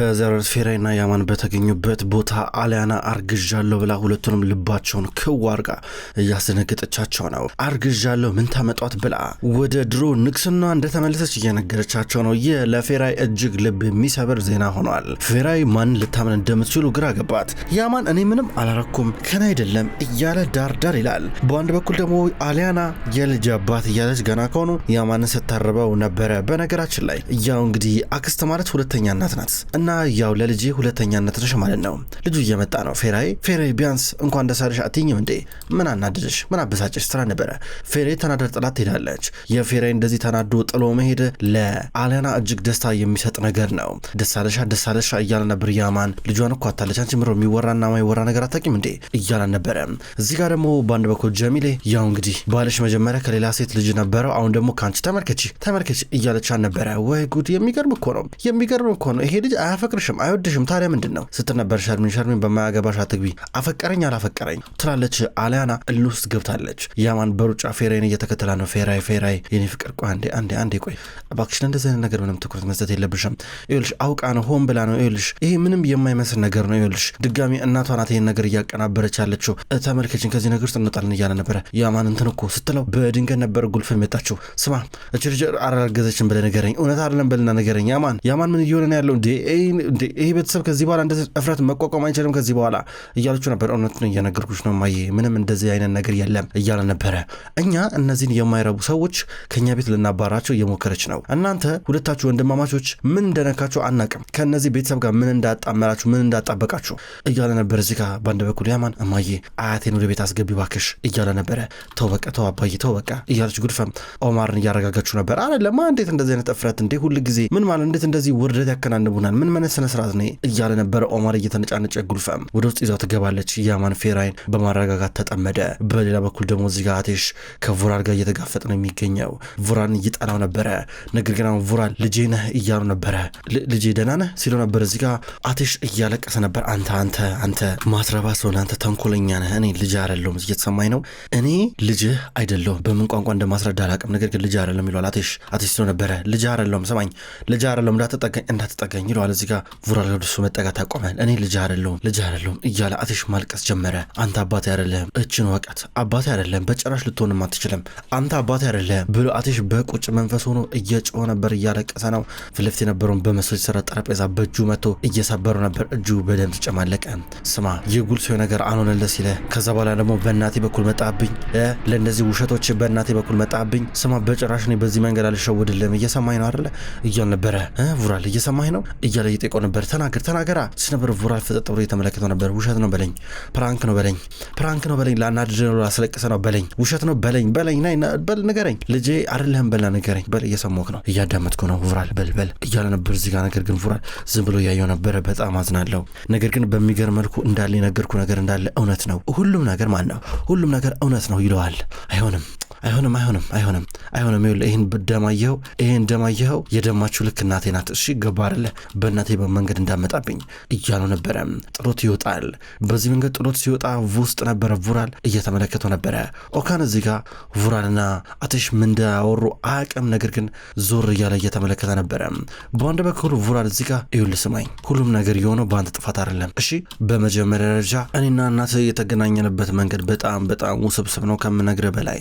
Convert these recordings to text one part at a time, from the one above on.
በዘረር ፌራይና ያማን በተገኙበት ቦታ አሊያና አርግዣለሁ ብላ ሁለቱንም ልባቸውን ክዋርጋ እያስደነገጠቻቸው ነው። አርግዣለሁ ምን ታመጧት ብላ ወደ ድሮ ንግስና እንደተመለሰች እየነገረቻቸው ነው። ይህ ለፌራይ እጅግ ልብ የሚሰብር ዜና ሆኗል። ፌራይ ማን ልታምን እንደምትችሉ ግራ ገባት። ያማን እኔ ምንም አላረኩም ከና አይደለም እያለ ዳርዳር ይላል። በአንድ በኩል ደግሞ አሊያና የልጅ አባት እያለች ገና ከሆኑ ያማንን ስታርበው ነበረ። በነገራችን ላይ ያው እንግዲህ አክስት ማለት ሁለተኛ እናት ናት እና ያው ለልጅ ሁለተኛ እናት ነሽ ማለት ነው። ልጁ እየመጣ ነው። ፌራይ ቢያንስ እንኳን ደሳለሽ አትይኝም እንዴ? ምን አናደደሽ? ምን አበሳጨሽ? ስራ ነበረ። ፌራይ ተናደር ጥላት ትሄዳለች። የፌራይ እንደዚህ ተናዶ ጥሎ መሄድ ለአሊያና እጅግ ደስታ የሚሰጥ ነገር ነው። ደሳለሻ እያለ ነበር ያማን። ልጇን እኮ አታለች። አንቺ ምሮ የሚወራና ማይወራ ነገር አታውቂም እንዴ እያለ ነበረ። እዚህ ጋር ደግሞ በአንድ በኩል ጀሚሌ ያው እንግዲህ ባልሽ መጀመሪያ ከሌላ ሴት ልጅ ነበረው፣ አሁን ደግሞ ካንቺ ተመልከች እያለች ነበረ። ወይ ጉድ! የሚገርም እኮ ነው። ይሄ ልጅ አያፈቅርሽም አይወድሽም ታዲያ ምንድን ነው ስትል ነበር ሸርሚን በማያገባሽ አትግቢ፣ አፈቀረኝ አላፈቀረኝ ትላለች አሊያና እልህ ውስጥ ገብታለች። ያማን በሩጫ ፌራይን እየተከተላ ነው። ፌራይ የኔ ፍቅር ቆይ አንዴ ቆይ እባክሽ፣ እንደዚህ አይነት ነገር ምንም ትኩረት መስጠት የለብሽም። ይኸውልሽ አውቃ ነው ሆን ብላ ነው። ይኸውልሽ ይሄ ምንም የማይመስል ነገር ነው። ይኸውልሽ ድጋሚ እናቷ ናት ይሄን ነገር እያቀናበረች ያለችው። ተመልከችን ከዚህ ነገር ውስጥ እንወጣለን እያለ ነበረ። ያማን እንትን እኮ ስትለው በድንገት ነበር ጉልፍ የመጣችው። ስማ እቺ ልጅ አላረገዘችም ብለህ ንገረኝ፣ እውነት አይደለም በልና ንገረኝ። ያማን ምን እየሆነ ነው ያለው እንዴ? ይሄ ቤተሰብ ከዚህ በኋላ እንደዚህ እፍረት መቋቋም አይችልም ከዚህ በኋላ እያለችው ነበር። እውነቱን እየነገርኩሽ ነው ማዬ፣ ምንም እንደዚህ አይነት ነገር የለም እያለ ነበረ። እኛ እነዚህን የማይረቡ ሰዎች ከኛ ቤት ልናባራቸው እየሞከረች ነው። እናንተ ሁለታችሁ ወንድማማቾች ምን እንደነካችሁ አናቅም፣ ከነዚህ ቤተሰብ ጋር ምን እንዳጣመራችሁ ምን እንዳጣበቃችሁ እያለ ነበር። እዚህ ጋር በአንድ በኩል ያማን እማዬ አያቴን ወደ ቤት አስገቢ ባክሽ እያለ ነበረ። ተው አባዬ ተው በቃ እያለች ጉድፈም ኦማርን እያረጋጋችሁ ነበር። አይደለም እንዴት እንደዚህ አይነት እፍረት እንዴ? ሁሉ ጊዜ ምን ማለት እንዴት እንደዚህ ውርደት ያከናንቡናል? ምን ማለት ስነ ስርዓት ነው እያለ ነበረ። ኦማር እየተነጫነጨ ጉልፈም ወደ ውስጥ ይዛው ትገባለች። ያማን ፌራይን በማረጋጋት ተጠመደ። በሌላ በኩል ደግሞ እዚህ ጋር አቴሽ ከቡራን ጋር እየተጋፈጠ ነው የሚገኘው። ቡራን እየጠላው ነበረ። ነገር ግን አሁን ቡራን ልጄ ነህ እያሉ ነበረ። ልጄ ደህና ነህ ሲሉ ነበር። እዚህ ጋር አቴሽ እያለቀሰ ነበር። አንተ ማትረባ ሰው፣ አንተ ተንኮለኛ ነህ። እኔ ልጅ አይደለሁም እየተሰማኝ ነው። እኔ ልጅህ አይደለሁም። በምን ቋንቋ እንደማስረዳ አላውቅም። ነገር ግን ልጅ አይደለም ይሏል አቴሽ ሲሎ ነበረ። ልጅ አይደለሁም ሰማኝ፣ ልጅ አይደለሁም እንዳትጠጋኝ ይለዋል። እዚህ ጋር ቡራን ወደሱ መጠጋት አቆመን። እኔ ልጅ አይደለሁም እያለ አቴሽ ማልቀስ ጀመረ። አንተ አባቴ አይደለም፣ እችን ወቀት አባቴ አይደለም፣ በጭራሽ ልትሆንም አትችልም፣ አንተ አባቴ አይደለም ብሎ አቴሽ በቁጭ መንፈስ ሆኖ እየጮኸ ነበር። እያለቀሰ ነው። ፊት ለፊት የነበረውን በመስሎች ሰራ ጠረጴዛ በእጁ መጥቶ እየሰበረው ነበር። እጁ በደም ተጨማለቀ። ስማ የጉል ሰው ነገር አልሆነለት ሲለ ከዛ በኋላ ደግሞ በእናቴ በኩል መጣብኝ፣ ለእነዚህ ውሸቶች በእናቴ በኩል መጣብኝ። ስማ በጭራሽ እኔ በዚህ መንገድ አልሸወድልም። እየሰማኝ ነው አይደለ እያል ነበረ። ቡራል እየሰማኝ ነው እያለ እየጠየቀው ነበር። ተናገራ ሲነበር ቡራል ፍጥጥ ብሎ እየተመለከተው ነበር። ውሸት ነው በለኝ፣ ፕራንክ ነው በለኝ፣ ላናድድ ነው ላስለቅሰ ነው በለኝ፣ ውሸት ነው በለኝ በል ንገረኝ፣ ልጄ አይደለህም በልና ንገረኝ፣ በል እየሰማሁህ ነው እያዳመጥኩ ነው ቡራል በል እያለ ነበር። እዚህ ጋር ነገር ግን ቡራል ዝም ብሎ እያየው ነበረ። በጣም አዝናለሁ፣ ነገር ግን በሚገርም መልኩ እንዳለ የነገርኩ ነገር እንዳለ እውነት ነው፣ ሁሉም ነገር ሁሉም ነገር እውነት ነው ይለዋል። አይሆንም ይሄን ደማየኸው የደማችሁ ልክ እናቴ ናት። እሺ ገባ አይደለ? በእናቴ በመንገድ እንዳመጣብኝ እያለው ነበረ። ጥሎት ይወጣል። በዚህ መንገድ ጥሎት ሲወጣ ውስጥ ነበረ ቡራል እየተመለከተው ነበረ። ኦካን እዚህ ጋር ቡራልና አቴሽ ምን እንዳወሩ አያውቅም። ነገር ግን ዞር እያለ እየተመለከተ ነበረ። በአንድ በኩል ቡራል እዚህ ጋር ይኸውልህ ስማኝ፣ ሁሉም ነገር የሆነው በአንተ ጥፋት አይደለም። እሺ በመጀመሪያ ደረጃ እኔና እናት የተገናኘንበት መንገድ በጣም ውስብስብ ነው ከምነግርህ በላይ።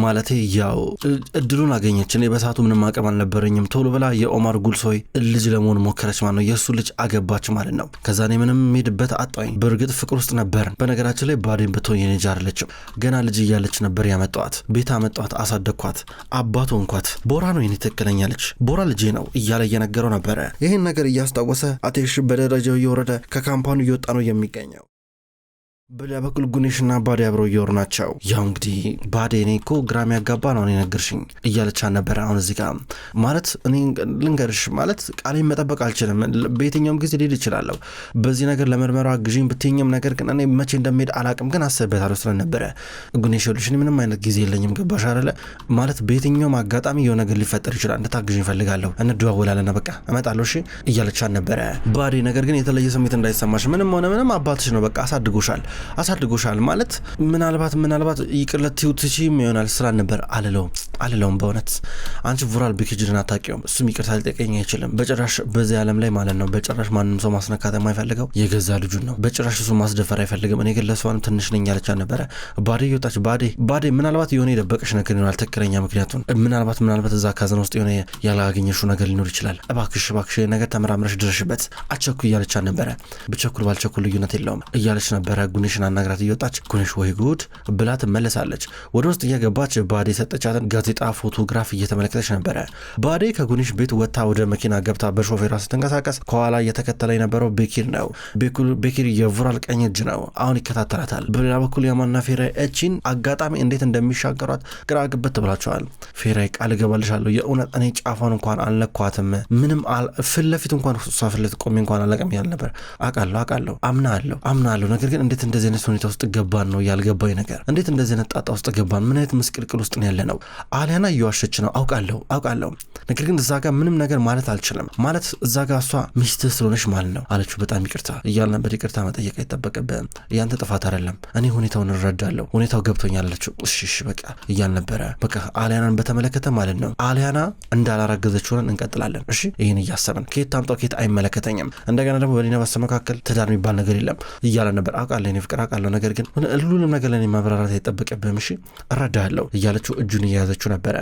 ማለቴ ያው እድሉን አገኘች። እኔ በሰዓቱ ምንም አቅም አልነበረኝም። ቶሎ ብላ የኦማር ጉልሶይ ልጅ ለመሆን ሞከረች ማለት ነው። የእሱ ልጅ አገባች ማለት ነው። ከዛ እኔ ምንም ሄድበት አጣኝ። በእርግጥ ፍቅር ውስጥ ነበርን። በነገራችን ላይ ባዴን ብትሆን የኔ ልጅ አይደለችም። ገና ልጅ እያለች ነበር ያመጣኋት። ቤት አመጣኋት፣ አሳደግኳት፣ አባቱ እንኳት ቦራ ነው የኔ ትክክለኛ ልጅ፣ ቦራ ልጄ ነው እያለ እየነገረው ነበረ። ይህን ነገር እያስታወሰ አቴሽ በደረጃው እየወረደ ከካምፓኑ እየወጣ ነው የሚገኘው። በሌላ በኩል ጉኔሽና ባዴ አብረው እየወሩ ናቸው። ያው እንግዲህ ባዴ እኔ እኮ ግራም ያጋባ ነው እኔ ነገርሽኝ እያለቻ ነበረ። አሁን እዚህ ጋር ማለት እኔ ልንገርሽ ማለት ቃሌን መጠበቅ አልችልም። በየትኛውም ጊዜ ሊሄድ ይችላለሁ። በዚህ ነገር ለመርመራ ግዢኝ ብትኝም ነገር ግን እኔ መቼ እንደሚሄድ አላቅም፣ ግን አስብበታለሁ ስለነበረ ጉኔሽ ልሽ ምንም አይነት ጊዜ የለኝም። ገባሽ አይደለ? ማለት በየትኛውም አጋጣሚ የሆነ ነገር ሊፈጠር ይችላል። እንድታግዥኝ ፈልጋለሁ፣ እንደዋወላለን፣ በቃ እመጣለሁ እሺ እያለቻ ነበረ ባዴ። ነገር ግን የተለየ ስሜት እንዳይሰማሽ፣ ምንም ሆነ ምንም አባትሽ ነው፣ በቃ አሳድጎሻል አሳድጎሻል ማለት ምናልባት ይቅርለት ትችም ይሆናል ስላል ነበር አልለውም በእውነት አንቺ ቮራል ቢክጅን አታውቂውም እሱም ይቅርታ ሊጠይቀኝ አይችልም በጭራሽ በዚህ ዓለም ላይ ማለት ነው በጭራሽ ማንም ሰው ማስነካት የማይፈልገው የገዛ ልጁን ነው በጭራሽ እሱ ማስደፈር አይፈልግም እኔ ግን ለሷንም ትንሽ ነኝ ያለቻ ነበረ ባዴ ይወጣች ባዴ ምናልባት የሆነ የደበቀሽ ነገር ይኖራል ትክክለኛ ምክንያቱም ምናልባት እዛ ካዘን ውስጥ የሆነ ያላገኘሽው ነገር ሊኖር ይችላል እባክሽ ነገር ተመራምረሽ ድረሽበት አቸኩ እያለቻ ነበረ ብቸኩል ባልቸኩል ልዩነት የለውም እያለች ነበረ ጉንሽን አናግራት እየወጣች ጉንሽ ወይ ጉድ ብላ ትመለሳለች ወደ ውስጥ እየገባች ባዴ ሰጠቻትን ጋዜጣ ፎቶግራፍ እየተመለከተች ነበረ ባዴ ከጉንሽ ቤት ወጣ ወደ መኪና ገብታ በሾፌሯ ስትንቀሳቀስ ከኋላ እየተከተለ የነበረው ቤኪር ነው ቤኪር የቮራል ቀኝ እጅ ነው አሁን ይከታተላታል በሌላ በኩል ያማንና ፌራይ እቺን አጋጣሚ እንዴት እንደሚሻገሯት ግራ ግብት ብላቸዋል ፌራይ ቃል ገባልሻለሁ የእውነት እኔ ጫፏን እንኳን አልነኳትም ምንም ፊት ለፊት እንኳን ሷፍለት ቆሜ እንኳን አለቀም ያል ነበር አውቃለሁ አምናለሁ ነገር ግን እንዴት እንደዚህ አይነት ሁኔታ ውስጥ ገባን ነው ያልገባኝ ነገር እንዴት እንደዚህ አይነት ጣጣ ውስጥ ገባን ምን አይነት ምስቅልቅል ውስጥ ነው ያለ ነው አሊያና እየዋሸች ነው አውቃለሁ ነገር ግን እዛ ጋር ምንም ነገር ማለት አልችልም ማለት እዛ ጋር እሷ ሚስትህ ስለሆነች ማለት ነው አለችው በጣም ይቅርታ እያል ነበር ይቅርታ መጠየቅ አይጠበቅብህም ያንተ ጥፋት አይደለም እኔ ሁኔታውን እረዳለሁ ሁኔታው ገብቶኛል አለችው እሺ በቃ እያል ነበረ በቃ አሊያናን በተመለከተ ማለት ነው አሊያና እንዳላረገዘች ሆነን እንቀጥላለን እሺ ይሄን እያሰብን ከየት ታምጣው ከየት አይመለከተኝም እንደገና ደግሞ በሌና በመካከል ትዳር የሚባል ነገር የለም እያለ ነበር አውቃለሁ እኔ ፍቅር አውቃለሁ ነገር ግን ሁሉንም ነገር ለኔ ማብራራት አይጠበቅብህም እሺ እረዳለሁ እያለችው እጁን እየያዘችው ነበረ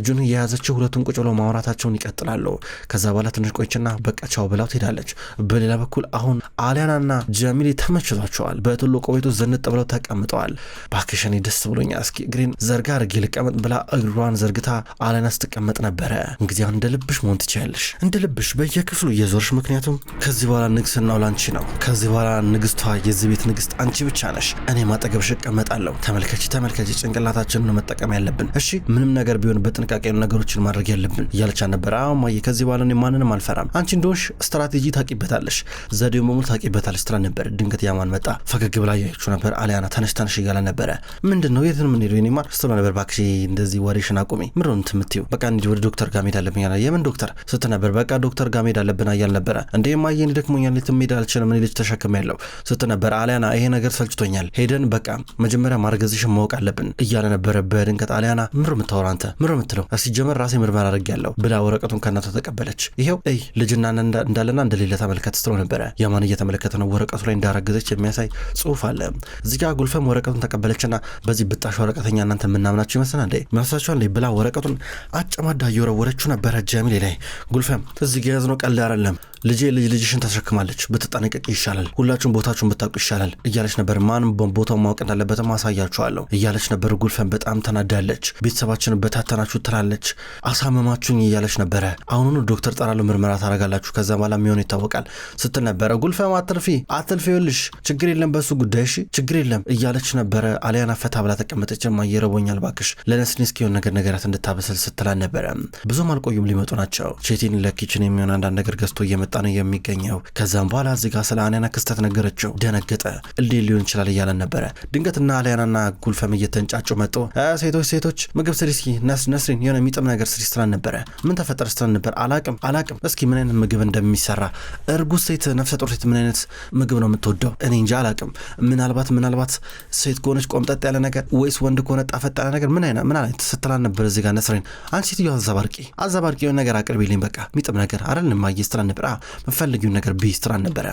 እጁን እየያዘችው ሁለቱን ቁጭ ብለው ማውራታቸውን ይቀጥላሉ ከዛ በኋላ ትንሽ ቆይችና በቃ ቻው ብላው ትሄዳለች በሌላ በኩል አሁን አሊያናና ጀሚሌ ተመችቷቸዋል በትልቁ ቤቱ ዝንጥ ብለው ተቀምጠዋል ባክሽኔ ደስ ብሎኛል እስኪ እግሬን ዘርጋ አድርጌ ልቀመጥ ብላ እግሯን ዘርግታ አሊያና ስትቀመጥ ነበረ እንግዲህ እንደ ልብሽ መሆን ትችያለሽ እንደ ልብሽ በየክፍሉ እየዞርሽ ምክንያቱም ከዚህ በኋላ ንግስናው ላንቺ ነው ከዚህ በኋላ ንግስቷ የዚህ ቤት ንግስት አንቺ ብቻ ነሽ እኔ ማጠገብሽ እቀመጣለሁ ተመልከቺ ጭንቅላታችንን ነው መጠቀም ያለብን እሺ ምንም ነገር ቢሆን በጥንቃቄ ነገሮችን ማድረግ ያለብን እያለቻ ነበር ማየ ከዚህ በኋላ እኔ ማንንም አልፈራም አንቺ እንደሆንሽ ስትራቴጂ ታቂበታለሽ ዘዴው በሙሉ ታቂበታለሽ ትላ ነበር ድንገት ያማን መጣ ፈገግ ብላ ያየችው ነበር አሊያና ተነሽ እያለ ነበረ ምንድነው የት ነው የምንሄደው እኔ ማር ስትላ ነበር ባክሽ እንደዚህ ወሬሽን አቁሚ ምንድነው እንትምትዩ በቃ እንጂ ወደ ዶክተር ጋር መሄድ አለብኝ አለ የምን ዶክተር ስት ነበር በቃ ዶክተር ጋር መሄድ አለብን አያል ነበረ እንዴ ማየ እንደክሞኛል ልትመሄድ አልችልም እኔ ልጅ ተሸክም ያለው ስት ነበር አሊያና ይሄ ነገር ሰልችቶኛል ሄደን በቃ መጀመሪያ ማርገዝሽን ማወቅ አለብን እያለ ነበረ በድንገት አሊያና ምንድነው የምታወራው አንተ ምንድነው የምትለው ሲጀመር ራሴ ምርመራ አድርጌያለሁ ብላ ወረቀቱን ከናቷ ተቀበለች ይሄው ልጅና እንዳለና እንደሌለ ተመልከት ስትለው ነበረ ያማን እየተመለከተ ነው ወረቀቱ ላይ እንዳረገዘች የሚያሳይ ጽሁፍ አለ እዚህ ጋር ጉልፈም ወረቀቱን ተቀበለችና በዚህ ብጣሽ ወረቀተኛ እናንተ ምናምናችሁ ይመስላል እንዴ መስላችኋል ብላ ወረቀቱን አጨማዳ እየወረወረችው ነበረ ጀሚሌ ላይ ጉልፈም እዚህ ጋር ያዝነው ቀልድ አይደለም ልጅሽን ተሸክማለች ብትጠነቀቅ ይሻላል ሁላችሁም ቦታችሁን ብታውቁ ይሻላል እያለች ነበር ማንም ቦታው ማወቅ እንዳለበት ማሳያችኋለሁ እያለች ነበር ጉልፈም በጣም ተናዳለች ቤተሰባችን በታተናችሁ ትላለች አሳመማችሁኝ እያለች ነበረ አሁኑኑ ዶክተር ጠራለው ምርመራ ታረጋላችሁ ከዛ በኋላ የሚሆነው ይታወቃል ስትል ነበረ ጉልፈም አትልፊልሽ ችግር የለም በሱ ጉዳይ እሺ ችግር የለም እያለች ነበረ አሊያና ፈታ ብላ ተቀመጠች ማየረቦኛል ባክሽ ለነስኒስኪ የሆነ ነገራት እንድታበስል ስትላ ነበረ ብዙም አልቆዩም ሊመጡ ናቸው ቼቲን ለኪችን የሚሆን አንዳንድ ነገር ገዝቶ እየመጣ ነው የሚገኘው ከዛም በኋላ እዚህ ጋር ስለ አሊያና ክስተት ነገረችው ደነገጠ ሊሆን ይችላል እያለ ነበረ ድንገትና አሊያናና ጉልፈም እየተንጫጩ መጡ ሴቶች ምግብ ስሪ እስኪ ነስሪን የሆነ የሚጥም ነገር ስሪ ስትላን ነበረ ምን ተፈጠረ ስትላን ነበር አላቅም እስኪ ምን አይነት ምግብ እንደሚሰራ እርጉዝ ሴት ነፍሰ ጡር ሴት ምን አይነት ምግብ ነው የምትወደው እኔ እንጃ አላቅም ምናልባት ሴት ከሆነች ቆምጠጥ ያለ ነገር ወይስ ወንድ ከሆነ ጣፈጥ ያለ ነገር ምን አይነት ስትላን ነበር እዚህ ጋር ነስሪን አንቺ ሴትዮ አዘባርቂ የሆነ ነገር አቅርቢልኝ በቃ የሚጥም ነገር አይደለም ማየ ስትላን ነበር መፈልጊው ነገር ስትላን ነበረ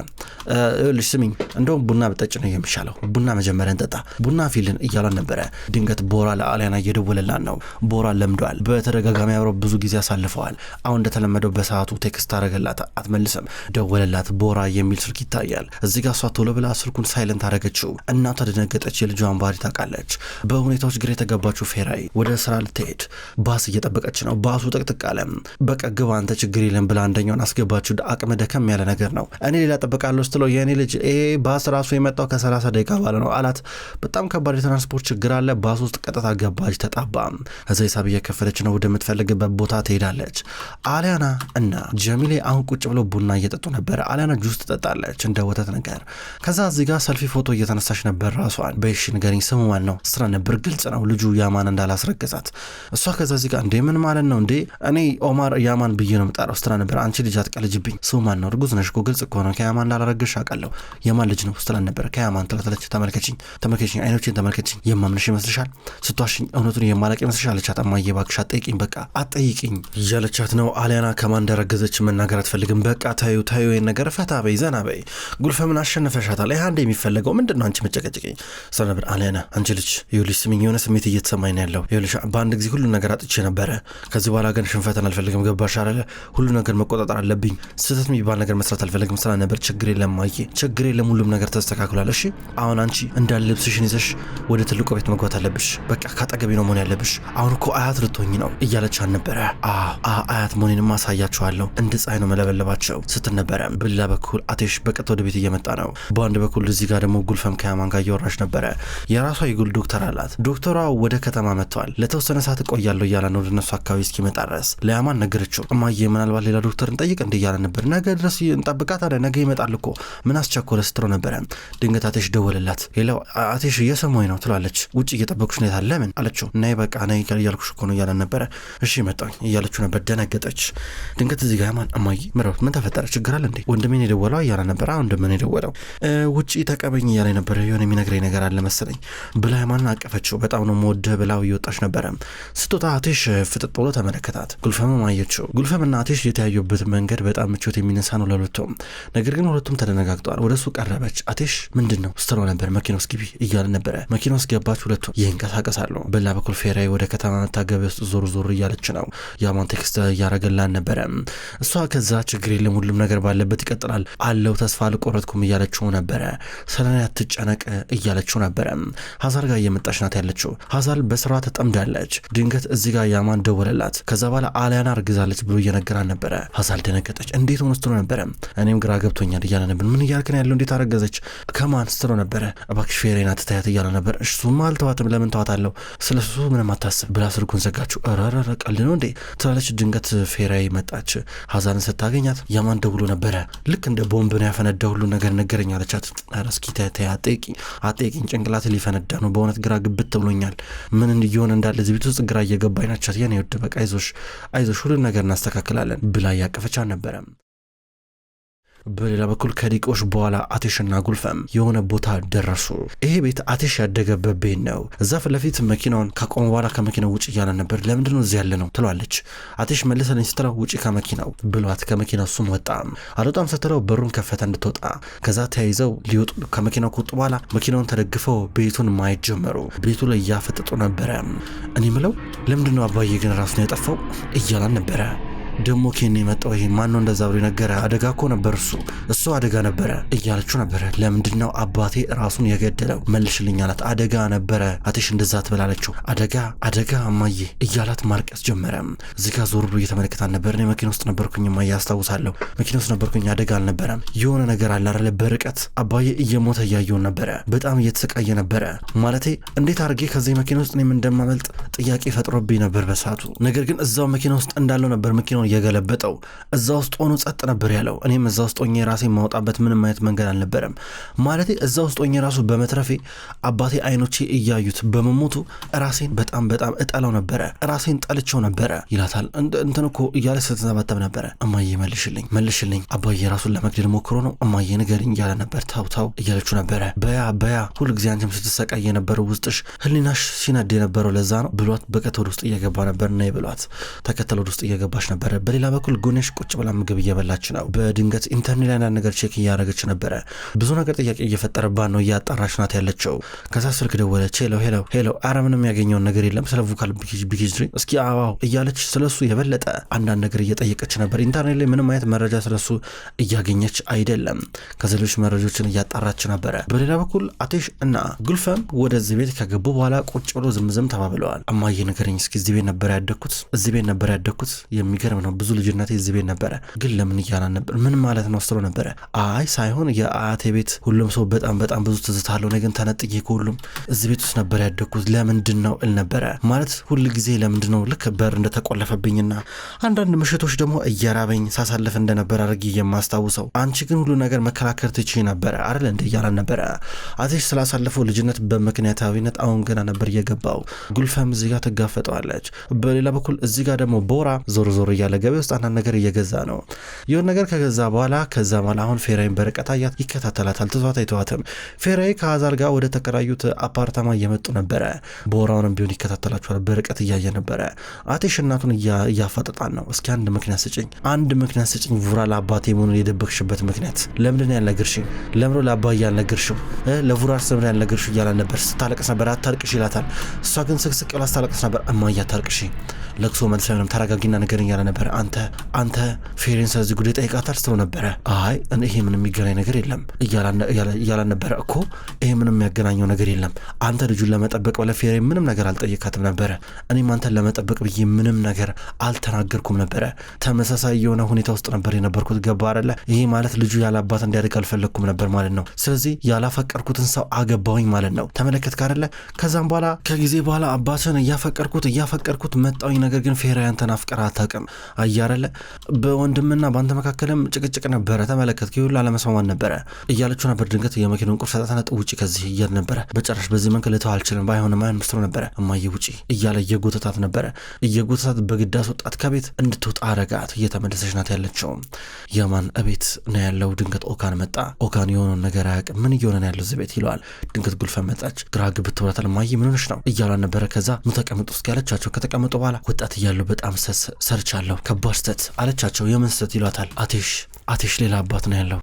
ልጅ ስሚኝ እንደውም ቡና በጠጭ ነው የሚሻለው ቡና መጀመሪያ እንጠጣ ቡና ፊልን እያሏን ነበረ ድንገት ቦራ ለአሊያና እየደወለላን ነው ቦራ ለምዷል በተደጋጋሚ አብረው ብዙ ጊዜ አሳልፈዋል አሁን እንደተለመደው በሰዓቱ ቴክስት አረገላት አትመልስም ደወለላት ቦራ የሚል ስልክ ይታያል እዚህ ጋር እሷ ቶሎ ብላ ስልኩን ሳይለንት አረገችው እናቷ ደነገጠች የልጇን ባህሪ ታውቃለች በሁኔታዎች ግራ የተገባችው ፌራይ ወደ ስራ ልትሄድ ባስ እየጠበቀች ነው ባሱ ጥቅጥቅ አለ በቃ ግባ አንተ ችግር የለም ብላ አንደኛውን አስገባችው አቅመ ደከም ያለ ነገር ነው እኔ ሌላ ጠብቃለሁ ስትለው የኔ ልጅ ባስ ራሱ የመጣው ከ30 ደቂቃ በኋላ ነው አላት በጣም ከባድ የትራንስፖርት ችግር አለ ባስ ውስጥ ቀጥታ ገባች ተጣባ እዛ ሂሳብ እየከፈለች ነው ወደምትፈልግበት ቦታ ትሄዳለች አሊያና እና ጀሚሌ አሁን ቁጭ ብለው ቡና እየጠጡ ነበር አሊያና ጁስ ትጠጣለች እንደ ወተት ነገር ከዛ እዚህ ጋር ሰልፊ ፎቶ እየተነሳች ነበር ራሷን በእሺ ንገሪኝ ስሙ ማን ነው ስራ ነበር ግልጽ ነው ልጁ ያማን እንዳላስረገዛት እሷ ከዛ እዚህ ጋር እንዴ ምን ማለት ነው እንዴ እኔ ኦማር ያማን ብዬ ነው የምጠራው ስራ ነበር አንቺ ልጅ አትቀልጅብኝ ስሙ ማን ነው እርጉዝ ነሽ እኮ ግልጽ እኮ ነው ከያማን እንዳላረገሽ አውቃለሁ የማን ልጅ ነው ስራ ነበር ያማን ትላታለች። ተመልከችኝ አይኖችን ተመልከችኝ የማምንሽ ይመስልሻል? ስትዋሽኝ እውነቱን የማላቅ ይመስልሻል? አለቻት። እማዬ እባክሽ አትጠይቂኝ፣ በቃ አትጠይቂኝ እያለቻት ነው። አሊያና ከማን እንደረገዘች መናገር አትፈልግም። በቃ ታዩ ይሄን ነገር ፈታ በይ ዘና በይ። ጉልፈምን አሸነፈሻታል። ይሄ አንዴ የሚፈለገው ምንድነው? አንቺ መጨቀጭቅኝ ስለነበር አሊያና አንቺ ልጅ ይኸውልሽ ስሚኝ፣ የሆነ ስሜት እየተሰማኝ ነው ያለው። ይኸውልሽ በአንድ ጊዜ ሁሉ ነገር አጥቼ ነበረ። ከዚህ በኋላ ግን ሽንፈትን አልፈልግም። ገባሽ አይደለ? ሁሉ ነገር መቆጣጠር አለብኝ። ስህተት የሚባል ነገር መስራት አልፈልግም ስለነበር ችግር የለም ማዬ፣ ችግር የለም፣ ሁሉም ነገር ተስተካክሏል። እሺ አሁን አንቺ እንዳለ ልብስሽን ይዘሽ ወደ ትልቁ ቤት መግባት አለብሽ። በቃ ካጠገቤ ነው መሆን ያለብሽ። አሁን እኮ አያት ልትሆኝ ነው እያለች አልነበረ? አያት መሆኔንም አሳያችኋለሁ፣ እንደ ፀሐይ ነው መለበለባቸው ስትል ነበረ። በሌላ በኩል አቴሽ በቀጥታ ወደ ቤት እየመጣ ነው። በአንድ በኩል እዚህ ጋር ደግሞ ጉልፈም ከያማን ጋር እያወራች ነበረ። የራሷ የጉል ዶክተር አላት። ዶክተሯ ወደ ከተማ መጥተዋል። ለተወሰነ ሰዓት እቆያለሁ እያለ ነው ወደ እነሱ አካባቢ እስኪመጣ ድረስ። ለያማን ነገረችው። እማዬ ምናልባት ሌላ ዶክተር እንጠይቅ እንደ እያለ ነበር። ነገ ድረስ እንጠብቃት አለ። ነገ ይመጣል እኮ ምን አስቸኮለ ስትለው ነበረ። ድንገት አቴሽ ደወለላት። ሌላው አቴሽ እየሰማኝ ነው ትላለች። ውጭ እየጠበቅሽ ነው የታለ ምን አለችው። ነይ በቃ ነይ እያልኩሽ እኮ ነው እያለ ነበረ። እሺ መጣኝ እያለችው ነበር። ደነገጠች። ድንገት እዚህ ጋር ያማን እማዬ ምረው ምን ተፈጠረ ችግር አለ እንዴ? ወንድሜን የደወለው እያለ ነበር። ወንድሜን የደወለው ውጭ ተቀበኝ እያለ ነበር። የሆነ የሚነግረኝ ነገር አለ መሰለኝ ብላ ያማንን አቀፈችው። በጣም ነው የምወድህ ብላው እየወጣች ነበረ። ስትወጣ አቴሽ ፍጥጥ ብሎ ተመለከታት። ጉልፈምም አየችው። ጉልፈምና አቴሽ የተያዩበት መንገድ በጣም ምቾት የሚነሳ ነው ለሁለቱም። ነገር ግን ሁለቱም ተደነጋግጠዋል። ወደ እሱ ቀረበች። አቴሽ ምንድን ነው ስትለው ነበር። መኪና ውስጥ ግቢ እያለ ነበረ። መኪና ውስጥ ገባች። ሁለቱም ይንቀሳቀሳሉ። በላ በኩል ፌራይ ወደ ከተማ መታገቢ ውስጥ ዞር እያለች ነው። ያማን ቴክስት እያረገላን ነበረ። እሷ ከዛ ችግር የለም ሁሉም ነገር ባለበት ይቀጥላል አለው ተስፋ አልቆረጥኩም እያለችው ነበረ። ስለኔ አትጨነቅ እያለችው ነበረ። ሀዛር ጋር እየመጣች ናት ያለችው። ሀዛር በስራ ተጠምዳለች። ድንገት እዚህ ጋር ያማን ደወለላት። ከዛ በኋላ አሊያና አርግዛለች ብሎ እየነገራን ነበረ። ሀዛር ደነገጠች። እንዴት ሆነ ስትለው ነበረ። እኔም ግራ ገብቶኛል እያለ ነበር። ምን እያልክ ነው ያለው? እንዴት አረገዘች? ከማን ስትለው ነበረ። እባክሽ ፌሬን አትተያት እያለ ነበር። እሱማ አልተዋትም ለምን ተዋታለሁ? ስለሱ ምንም አታስብ ብላ ስልኩን ዘጋችው። ረረረ ቀልድ ነው እንዴ ትላለች። ድንገት ፌራይ መጣች። ሀዛርን ስታገኛት ያማን ደውሎ ነበረ። ልክ እንደ ቦምብ ነው ያፈነዳ ሁሉ ነገር ነገረኝ አለቻት። ኧረ እስኪ ተይ አትጠይቂኝ ጭንቅላት ሊፈነዳ ነው በእውነት ግራ ግብት ብሎኛል። ምን እየሆነ እንዳለ እዚህ ቤት ውስጥ ግራ እየገባኝ ናቻት። የኔ ውድ በቃ አይዞሽ ሁሉን ነገር እናስተካክላለን ብላ እያቀፈች አልነበረም። በሌላ በኩል ከደቂቃዎች በኋላ አቴሽና ጉልፈም የሆነ ቦታ ደረሱ። ይሄ ቤት አቴሽ ያደገበት ቤት ነው። እዛ ፊት ለፊት መኪናውን ካቆመ በኋላ ከመኪናው ውጭ እያለ ነበር። ለምንድነው እዚህ ያለ ነው ትሏለች። አቴሽ መለሰልኝ ስትለው ውጭ ከመኪናው ብሏት ከመኪናው እሱም ወጣ። አልወጣም ስትለው በሩን ከፈተ እንድትወጣ። ከዛ ተያይዘው ሊወጡ ከመኪናው ከወጡ በኋላ መኪናውን ተደግፈው ቤቱን ማየት ጀመሩ። ቤቱ ላይ እያፈጠጡ ነበረ። እኔ ምለው ለምንድነው አባዬ ግን ራሱን ያጠፋው እያላን ነበረ። ደሞ ኬን የመጣው ይሄ ማን ነው እንደዛ ብሎ ነገረ? አደጋ እኮ ነበር እሱ አደጋ ነበረ እያለችው ነበረ። ለምንድነው አባቴ ራሱን የገደለው መልሽልኝ አላት። አደጋ ነበረ አቴሽ እንደዛ ትበላለችው። አደጋ እማዬ እያላት ማልቀስ ጀመረ። እዚህ ጋር ዞር ብሎ እየተመለከታን ነበር። እኔ መኪና ውስጥ ነበርኩኝ እማዬ አስታውሳለሁ። መኪና ውስጥ ነበርኩኝ አደጋ አልነበረም። የሆነ ነገር አለ አይደለ? በርቀት አባዬ እየሞተ እያየው ነበረ። በጣም እየተሰቃየ ነበረ። ማለቴ እንዴት አድርጌ ከዚህ መኪና ውስጥ እኔም እንደማመልጥ ጥያቄ ፈጥሮብኝ ነበር በሰዓቱ። ነገር ግን እዛው መኪና ውስጥ እንዳለው ነበር መኪናው የገለበጠው። እዛ ውስጥ ሆኖ ጸጥ ነበር ያለው። እኔም እዛ ውስጥ ሆኜ ራሴን ማውጣበት ምንም አይነት መንገድ አልነበረም። ማለቴ እዛ ውስጥ ሆኜ ራሱ በመትረፌ አባቴ አይኖቼ እያዩት በመሞቱ ራሴን በጣም እጠላው ነበረ። ራሴን ጠልቼው ነበረ ይላታል። እንትን እኮ እያለ ስትዘባተብ ነበረ። እማዬ መልሽልኝ አባዬ ራሱን ለመግደል ሞክሮ ነው እማዬ ንገሪኝ እያለ ነበር። ታው እያለችው ነበረ። በያ ሁል ጊዜ አንቺም ስትሰቃይ የነበረው ውስጥሽ ህሊናሽ ሲነድ የነበረው ለዛ ነው ብሏት በቀት ወደ ውስጥ እየገባ ነበር። ነይ ብሏት ተከተለ ወደ ውስጥ እየገባች ነበረ። በሌላ በኩል ጎኔሽ ቁጭ ብላ ምግብ እየበላች ነው። በድንገት ኢንተርኔት ላይ አንዳንድ ነገር ቼክ እያደረገች ነበረ። ብዙ ነገር ጥያቄ እየፈጠረባት ነው። እያጣራች ናት ያለችው። ከዛ ስልክ ደወለች። ሄሎ አረ ምንም ያገኘውን ነገር የለም ስለ ቮካል ቢኬጅሪ እስኪ አዋው እያለች ስለሱ የበለጠ አንዳንድ ነገር እየጠየቀች ነበር። ኢንተርኔት ላይ ምንም አይነት መረጃ ስለሱ እያገኘች አይደለም። ከሌሎች መረጃዎችን እያጣራች ነበረ። በሌላ በኩል አቴሽ እና ጉልፈም ወደዚህ ቤት ከገቡ በኋላ ቁጭ ብሎ ዝምዝም ተባብለዋል። እማዬ ንገረኝ እስኪ እዚህ ቤት ነበር ያደግኩት የሚገርም ነው። ብዙ ልጅነቴ እዚህ ቤት ነበረ። ግን ለምን እያላን ነበር። ምን ማለት ነው ስትለው ነበረ። አይ ሳይሆን የአያቴ ቤት ሁሉም ሰው በጣም ብዙ ትዝታ አለው። እኔ ግን ተነጥዬ ከሁሉም እዚህ ቤት ውስጥ ነበር ያደግኩት። ለምንድን ነው እል ነበረ ማለት ሁል ጊዜ ለምንድን ነው ልክ በር እንደተቆለፈብኝና አንዳንድ ምሽቶች ደግሞ እየራበኝ ሳሳልፍ እንደነበር አድርጌ የማስታውሰው። አንቺ ግን ሁሉ ነገር መከላከል ትችይ ነበረ አይደል እንደ እያላን ነበረ። አቴሽ ስላሳለፈው ልጅነት በምክንያታዊነት አሁን ገና ነበር እየገባው። ጉልፈም እዚህ ጋር ትጋፈጠዋለች። በሌላ በኩል እዚህ ጋር ደግሞ ቦራ ዞር እያለ ገበያ ውስጥ አንዳንድ ነገር እየገዛ ነው። የሆነ ነገር ከገዛ በኋላ ከዛ ማለት አሁን ፌራይን በርቀት አያት፣ ይከታተላታል። ትቷት አይተዋትም። ፌራይ ከአዛር ጋር ወደ ተከራዩት አፓርታማ እየመጡ ነበረ። በወራውንም ቢሆን ይከታተላቸዋል፣ በርቀት እያየ ነበረ። አቴሽ እናቱን እያፋጠጣን ነው። እስኪ አንድ ምክንያት ስጭኝ ቡራ ለአባቴ መሆኑን የደበቅሽበት ምክንያት ለምንድን ነው ያልነገርሽኝ? ለምሮ ለአባዬ ያልነገርሽው? ለቡራር ስምር ያልነገርሽው እያላን ነበር። ስታለቅስ ነበር። አታልቅሽ ይላታል። እሷ ግን ስቅስቅ ብላ ስታለቅስ ነበር። እማዬ አታልቅሽ፣ ለቅሶ መልስ አይሆንም፣ ተረጋጊና ንገረኝ እያለ ነበር። አንተ ፌሬን ስለዚህ ጉዳይ ጠይቃታል ስትለው ነበረ። አይ ይሄ ምንም የሚገናኝ ነገር የለም እያላን ነበረ። እኮ ይሄ ምንም የሚያገናኘው ነገር የለም። አንተ ልጁን ለመጠበቅ ብለህ ፌሬ ምንም ነገር አልጠየካትም ነበረ። እኔም አንተን ለመጠበቅ ብዬ ምንም ነገር አልተናገርኩም ነበረ። ተመሳሳይ የሆነ ሁኔታ ውስጥ ነበር የነበርኩት። ገባ አይደለ? ይሄ ማለት ልጁ ያለ አባት እንዲያድግ አልፈለግኩም ነበር ማለት ነው። ስለዚህ ያላፈቀርኩትን ሰው አገባሁኝ ማለት ነው። ተመለከትክ አይደለ? ከዛም በኋላ ከጊዜ በኋላ አባትን እያፈቀርኩት መጣሁኝ። ነገር ግን ፌሬ አንተን አፍቅራ አታውቅም። አያረለ በወንድምና በአንተ መካከልም ጭቅጭቅ ነበረ። ተመለከትክ? ይሁላ ለመስማማት ነበረ እያለችው ነበር። ድንገት የመኪናውን ቁልፍ ሰጣት። ነጥ ውጪ ከዚህ እያለ ነበረ። በጨራሽ በዚህ መንገድ ልተው አልችልም፣ ባይሆንም መስሎ ነበረ። እማዬ ውጪ እያለ እየጎተታት ነበረ። እየጎተታት በግድ አስወጣት ከቤት። እንድትወጣ አረጋት። እየተመለሰች ናት ያለችው። ያማን እቤት ነው ያለው። ድንገት ኦካን መጣ። ኦካን የሆነውን ነገር አያውቅም። ምን እየሆነ ነው ያለው እዚህ ቤት ይለዋል። ድንገት ጉልፈን መጣች። ግራ ግብት ብሏታል። እማዬ ምን ሆነሽ ነው እያሏን ነበረ። ከዛ ኑ ተቀመጡ እስኪ ያለቻቸው። ከተቀመጡ በኋላ ወጣት እያለሁ በጣም ሰርቻለሁ፣ ከባድ ስህተት አለቻቸው። የምን ስህተት ይሏታል። አቴሽ ሌላ አባት ነው ያለው።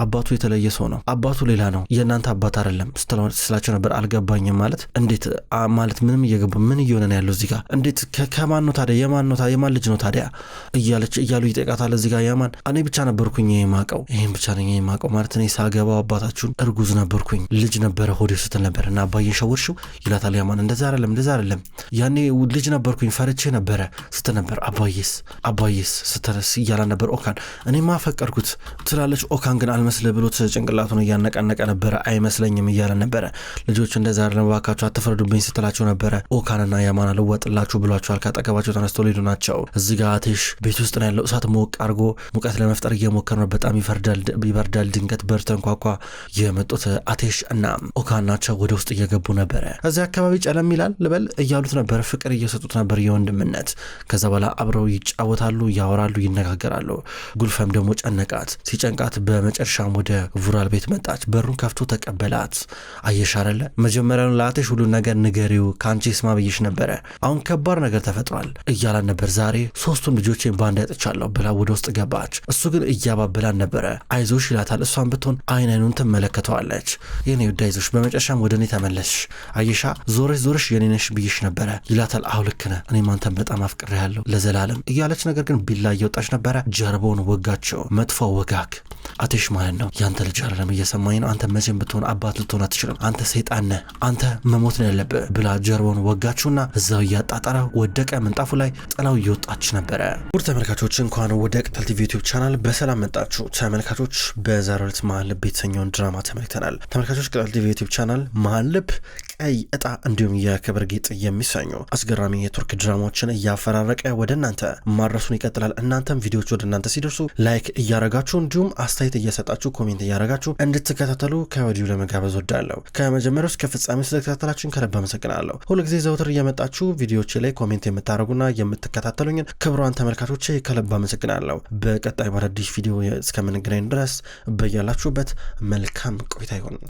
አባቱ የተለየ ሰው ነው። አባቱ ሌላ ነው፣ የእናንተ አባት አይደለም ስላቸው ነበር። አልገባኝም ማለት እንዴት ማለት ምንም እየገባ ምን እየሆነ ነው ያለው እዚህ ጋር? እንዴት ከማን ነው ታዲያ? የማን ልጅ ነው ታዲያ እያሉ ይጠይቃታል። እዚህ ጋር ያማን እኔ ብቻ ነበርኩኝ የማቀው፣ ይሄን ብቻ ነኝ የማቀው ማለት እኔ ሳገባው አባታችሁን እርጉዝ ነበርኩኝ፣ ልጅ ነበረ ሆዴ ስትል ነበር እና አባዬን ሸወርሽው ይላታል። ያማን እንደዛ አይደለም ያኔ ልጅ ነበርኩኝ ፈርቼ ነበረ ስትል ነበር። አባዬስ ስትረስ እያላ ነበር። ኦካን እኔማ ፈቀድኩት ትላለች። ኦካን ግን አልመስል ብሎት ጭንቅላቱን እያነቃነቀ ነበረ። አይመስለኝም እያለ ነበረ። ልጆች እንደዛ አይደለም እባካችሁ አትፍረዱብኝ ስትላቸው ነበረ። ኦካንና ያማን ልወጥላችሁ ብሏቸዋል። ካጠገባቸው ተነስተው ሊሄዱ ናቸው። እዚህ ጋር አቴሽ ቤት ውስጥ ነው ያለው። እሳት ሞቅ አድርጎ ሙቀት ለመፍጠር እየሞከረ ነው። በጣም ይበርዳል። ድንገት በር ተንኳኳ። የመጡት አቴሽ እና ኦካን ናቸው። ወደ ውስጥ እየገቡ ነበረ። እዚህ አካባቢ ጨለም ይላል ልበል እያሉት ነበር። ፍቅር እየሰጡት ነበር፣ የወንድምነት። ከዛ በኋላ አብረው ይጫወታሉ፣ ያወራሉ፣ ይነጋገራሉ። ጉልፈም ደግሞ ጨነቃት። ሲጨንቃት በመጨረሻም ወደ ቡራል ቤት መጣች። በሩን ከፍቶ ተቀበላት። አየሽ አይደለ መጀመሪያውን ለአቴሽ ሁሉ ነገር ንገሪው ከአንቺ ስማ ብዬሽ ነበረ፣ አሁን ከባድ ነገር ተፈጥሯል እያላን ነበር። ዛሬ ሶስቱም ልጆቼን ባንድ ያጥቻለሁ ብላ ወደ ውስጥ ገባች። እሱ ግን እያባበላን ነበረ። አይዞሽ ይላታል። እሷን ብትሆን አይኑን ትመለከተዋለች። የኔ ውድ አይዞሽ፣ በመጨረሻም ወደ እኔ ተመለስሽ። አየሻ ዞረሽ የኔ ነሽ ብዬሽ ነበረ ይላታል። አሁ ልክ ነህ፣ እኔም አንተን በጣም አፍቅሬያለሁ ለዘላለም እያለች ነገር ግን ቢላ እየወጣች ነበረ። ጀርባውን ወጋቸው። መጥፎ ወጋግ አቴሽ ማለት ነው። ያንተ ልጅ አይደለም እየሰማኝ ነው። አንተ መቼም ብትሆን አባት ልትሆን አትችልም። አንተ ሰይጣን ነህ። አንተ መሞት ነው ያለብህ ብላ ጀርባውን ወጋችሁና እዛው እያጣጣረ ወደቀ። ምንጣፉ ላይ ጥላው እየወጣች ነበረ። ውድ ተመልካቾች እንኳን ወደ ቅጠል ቲቪ ዩቲዩብ ቻናል በሰላም መጣችሁ። ተመልካቾች በዛሬው ዕለት መሀል ልብ የተሰኘውን ድራማ ተመልክተናል። ተመልካቾች ቅጠል ቲቪ ዩቲዩብ ቻናል መሀል ልብ፣ ቀይ እጣ እንዲሁም የክብር ጌጥ የሚሰኙ አስገራሚ የቱርክ ድራማዎችን እያፈራረቀ ወደ እናንተ ማድረሱን ይቀጥላል። እናንተም ቪዲዮዎች ወደ እናንተ ሲደርሱ ላይክ እያረጋችሁ እንዲሁም አስተያየት እየሰጣችሁ ኮሜንት እያረጋችሁ እንድትከታተሉ ከወዲሁ ለመጋበዝ ወዳለሁ። ከመጀመሪያው እስከ ፍጻሜ ስለተከታተላችሁን ከልብ አመሰግናለሁ። ሁልጊዜ ዘውትር እየመጣችሁ ቪዲዮዎች ላይ ኮሜንት የምታደርጉና የምትከታተሉኝን ክቡራን ተመልካቾች ከልብ አመሰግናለሁ። በቀጣይ በአዲስ ቪዲዮ እስከምንገናኝ ድረስ በያላችሁበት መልካም ቆይታ ይሁን።